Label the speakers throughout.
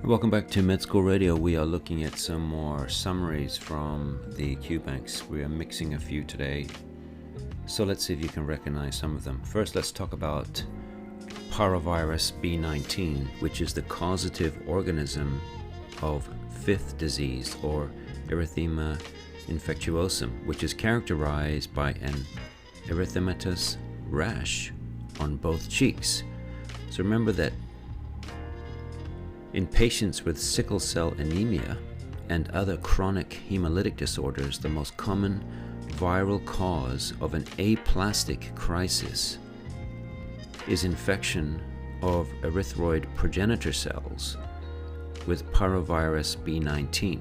Speaker 1: Welcome back to Med School Radio. We are looking at some more summaries from the Q-Banks. We are mixing a few today, so let's see if you can recognize some of them. First, let's talk about parvovirus B19, which is the causative organism of fifth disease, or erythema infectiosum, which is characterized by an erythematous rash on both cheeks. So remember that in patients with sickle cell anemia and other chronic hemolytic disorders, the most common viral cause of an aplastic crisis is infection of erythroid progenitor cells with parvovirus B19,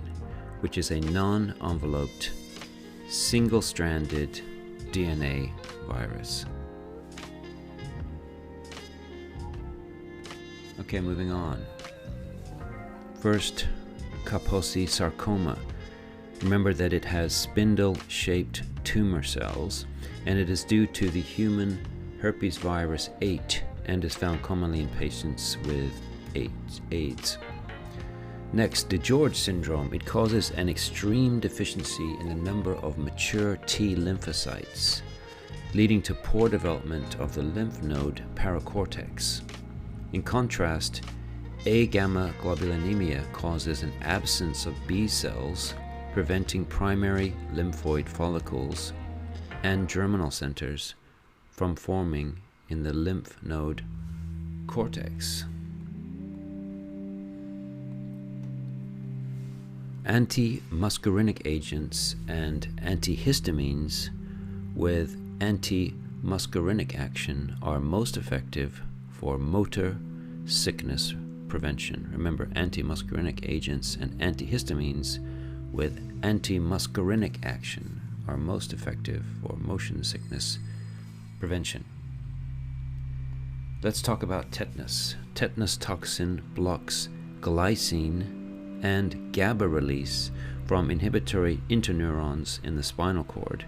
Speaker 1: which is a non-enveloped, single-stranded DNA virus. Okay, moving on. First, Kaposi sarcoma. Remember that it has spindle-shaped tumor cells, and it is due to the human herpes virus 8 and is found commonly in patients with AIDS. Next, DeGeorge syndrome. It causes an extreme deficiency in the number of mature T lymphocytes, leading to poor development of the lymph node paracortex. In contrast, A-gamma globulinemia causes an absence of B cells, preventing primary lymphoid follicles and germinal centers from forming in the lymph node cortex. Anti-muscarinic agents and antihistamines with anti-muscarinic action are most effective for motor sickness prevention. Remember, anti-muscarinic agents and antihistamines with anti-muscarinic action are most effective for motion sickness prevention. Let's talk about tetanus. Tetanus toxin blocks glycine and GABA release from inhibitory interneurons in the spinal cord,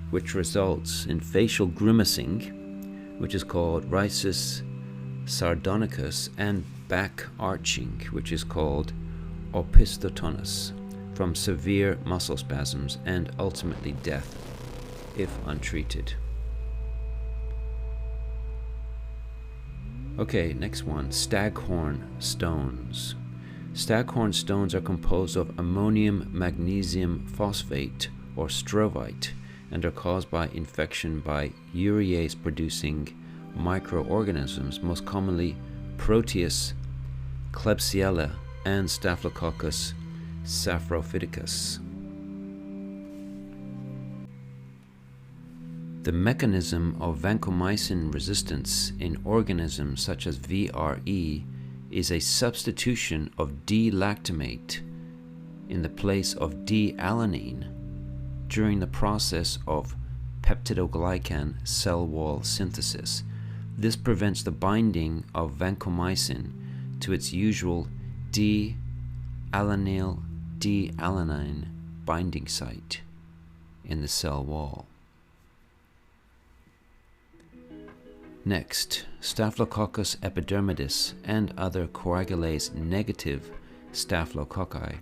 Speaker 1: which results in facial grimacing, which is called rhizus sardonicus, and back arching, which is called opisthotonus, from severe muscle spasms and ultimately death if untreated. Okay, next one, staghorn stones. Staghorn stones are composed of ammonium magnesium phosphate, or strovite, and are caused by infection by urease producing microorganisms, most commonly Proteus, Klebsiella, and Staphylococcus saprophyticus. The mechanism of vancomycin resistance in organisms such as VRE is a substitution of D-lactamate in the place of D-alanine during the process of peptidoglycan cell wall synthesis. This prevents the binding of vancomycin to its usual D-alanyl D-alanine binding site in the cell wall. Next, Staphylococcus epidermidis and other coagulase-negative staphylococci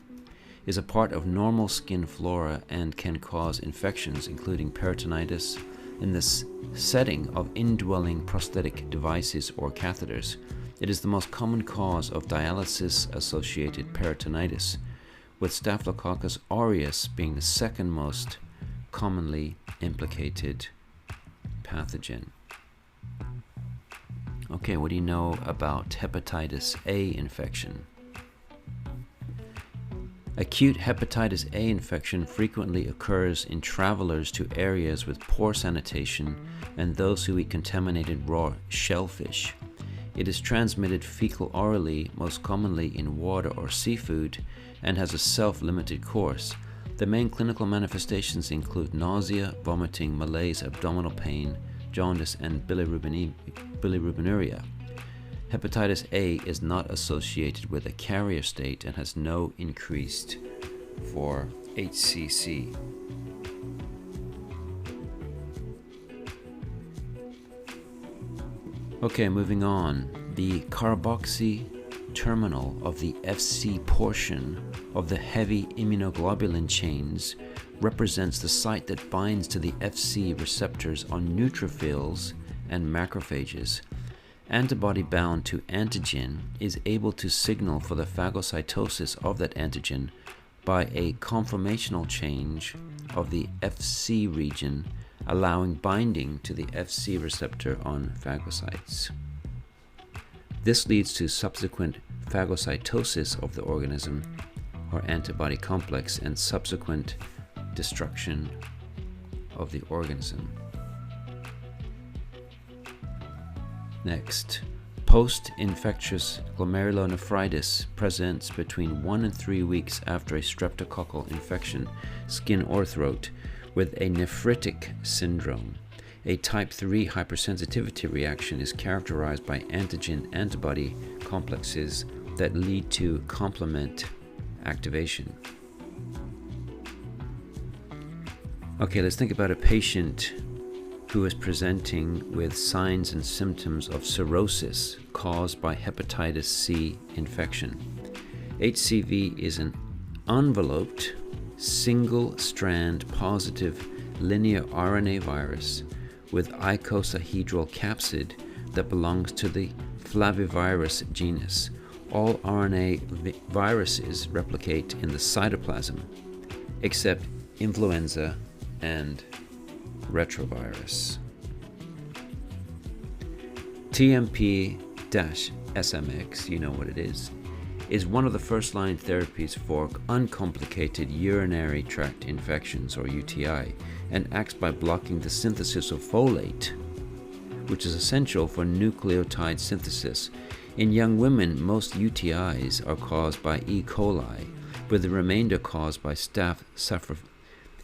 Speaker 1: is a part of normal skin flora and can cause infections including peritonitis in the setting of indwelling prosthetic devices or catheters. It is the most common cause of dialysis-associated peritonitis, with Staphylococcus aureus being the second most commonly implicated pathogen. Okay, what do you know about hepatitis A infection? Acute hepatitis A infection frequently occurs in travelers to areas with poor sanitation and those who eat contaminated raw shellfish. It is transmitted fecal-orally, most commonly in water or seafood, and has a self-limited course. The main clinical manifestations include nausea, vomiting, malaise, abdominal pain, jaundice, and bilirubinuria. Hepatitis A is not associated with a carrier state and has no increased for HCC. Okay, moving on. The carboxylic terminal of the Fc portion of the heavy immunoglobulin chains represents the site that binds to the Fc receptors on neutrophils and macrophages. Antibody bound to antigen is able to signal for the phagocytosis of that antigen by a conformational change of the Fc region, allowing binding to the Fc receptor on phagocytes. This leads to subsequent phagocytosis of the organism or antibody complex and subsequent destruction of the organism. Next, post-infectious glomerulonephritis presents between 1 and 3 weeks after a streptococcal infection, skin or throat, with a nephritic syndrome. A type 3 hypersensitivity reaction is characterized by antigen-antibody complexes that lead to complement activation. Okay, let's think about a patient who is presenting with signs and symptoms of cirrhosis caused by hepatitis C infection. HCV is an enveloped, single-strand positive linear RNA virus with icosahedral capsid that belongs to the flavivirus genus. All RNA viruses replicate in the cytoplasm, except influenza and retrovirus. TMP-SMX, you know what it is one of the first-line therapies for uncomplicated urinary tract infections, or UTI, and acts by blocking the synthesis of folate, which is essential for nucleotide synthesis. In young women, most UTIs are caused by E. coli, with the remainder caused by Staph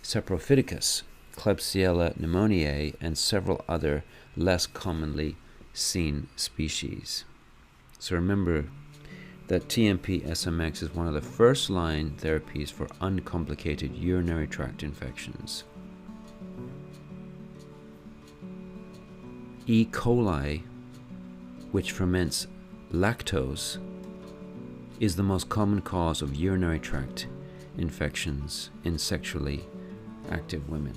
Speaker 1: saprophyticus, Klebsiella pneumoniae, and several other less commonly seen species. So remember that TMP-SMX is one of the first-line therapies for uncomplicated urinary tract infections. E. coli, which ferments lactose, is the most common cause of urinary tract infections in sexually active women.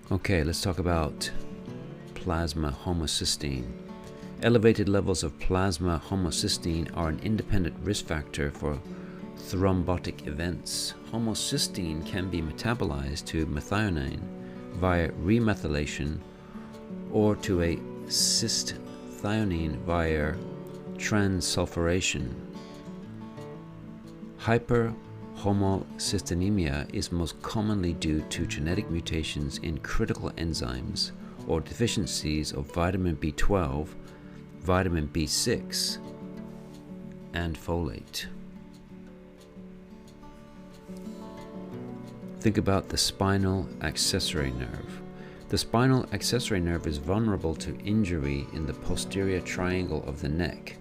Speaker 1: Okay, let's talk about plasma homocysteine. Elevated levels of plasma homocysteine are an independent risk factor for thrombotic events. Homocysteine can be metabolized to methionine via remethylation or to a cystithionine via transsulfuration. Hyperhomocystinemia is most commonly due to genetic mutations in critical enzymes or deficiencies of vitamin B12, vitamin B6, and folate. Think about the spinal accessory nerve. The spinal accessory nerve is vulnerable to injury in the posterior triangle of the neck.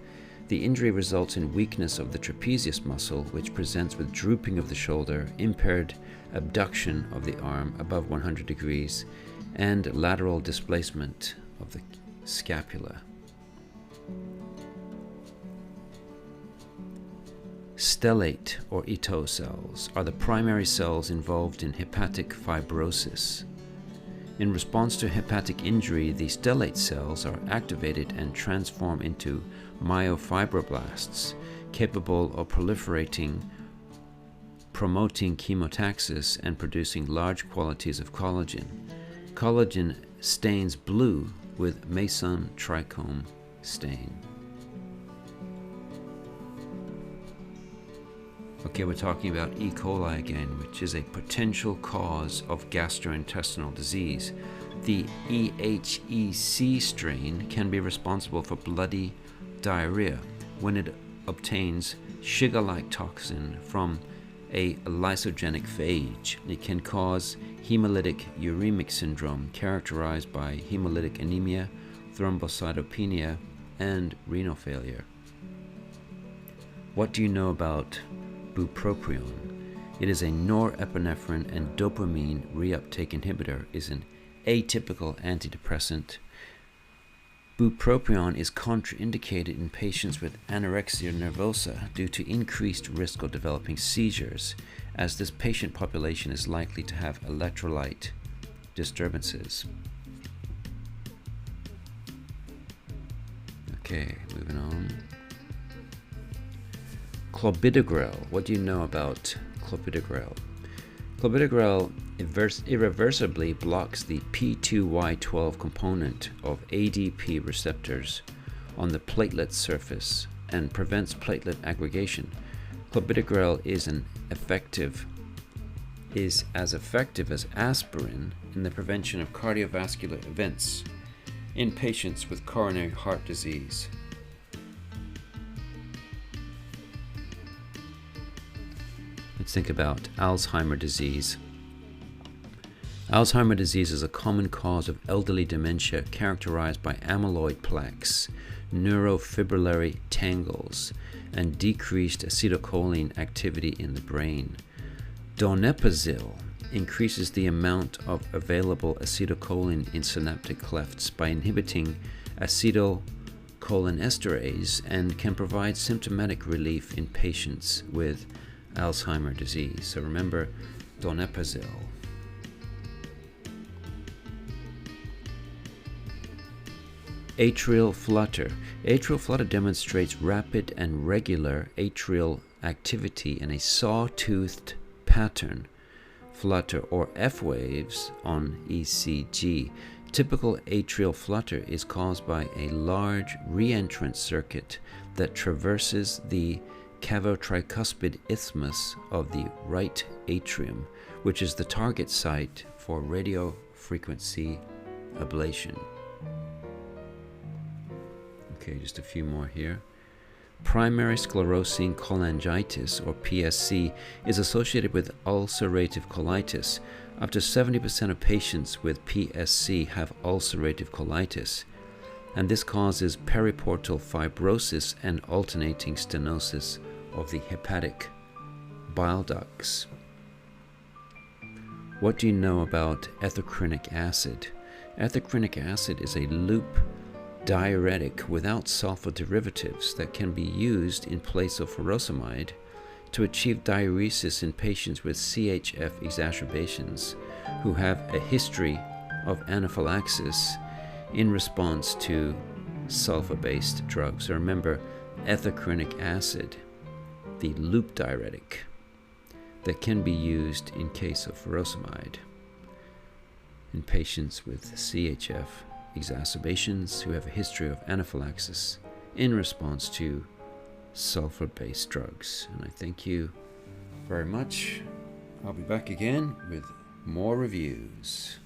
Speaker 1: The injury results in weakness of the trapezius muscle, which presents with drooping of the shoulder, impaired abduction of the arm above 100 degrees, and lateral displacement of the scapula. Stellate or Ito cells are the primary cells involved in hepatic fibrosis. In response to hepatic injury, the stellate cells are activated and transform into myofibroblasts, capable of proliferating, promoting chemotaxis, and producing large quantities of collagen. Collagen stains blue with Mason trichome stain. Okay, we're talking about E. coli again, which is a potential cause of gastrointestinal disease. The EHEC strain can be responsible for bloody diarrhea when it obtains Shiga-like toxin from a lysogenic phage. It can cause hemolytic uremic syndrome characterized by hemolytic anemia, thrombocytopenia, and renal failure. What do you know about bupropion? It is a norepinephrine and dopamine reuptake inhibitor, is an atypical antidepressant Bupropion is contraindicated in patients with anorexia nervosa due to increased risk of developing seizures, as this patient population is likely to have electrolyte disturbances. Okay, moving on. Clopidogrel. What do you know about clopidogrel? Clopidogrel irreversibly blocks the P2Y12 component of ADP receptors on the platelet surface and prevents platelet aggregation. Clopidogrel is as effective as aspirin in the prevention of cardiovascular events in patients with coronary heart disease. Let's think about Alzheimer's disease. Alzheimer's disease is a common cause of elderly dementia characterized by amyloid plaques, neurofibrillary tangles, and decreased acetylcholine activity in the brain. Donepezil increases the amount of available acetylcholine in synaptic clefts by inhibiting acetylcholinesterase and can provide symptomatic relief in patients with Alzheimer's disease. So remember donepezil. Atrial flutter. Atrial flutter demonstrates rapid and regular atrial activity in a saw-toothed pattern flutter or F waves on ECG. Typical atrial flutter is caused by a large reentrant circuit that traverses the cavotricuspid isthmus of the right atrium, which is the target site for radiofrequency ablation. Okay, just a few more here. Primary sclerosing cholangitis, or PSC, is associated with ulcerative colitis. Up to 70% of patients with PSC have ulcerative colitis, and this causes periportal fibrosis and alternating stenosis of the hepatic bile ducts. What do you know about ethacrynic acid? Ethacrynic acid is a loop diuretic without sulfur derivatives that can be used in place of furosemide to achieve diuresis in patients with CHF exacerbations who have a history of anaphylaxis in response to sulfur-based drugs. So remember, ethacrynic acid, the loop diuretic that can be used in case of furosemide in patients with CHF exacerbations who have a history of anaphylaxis in response to sulfur-based drugs. And I thank you very much. I'll be back again with more reviews.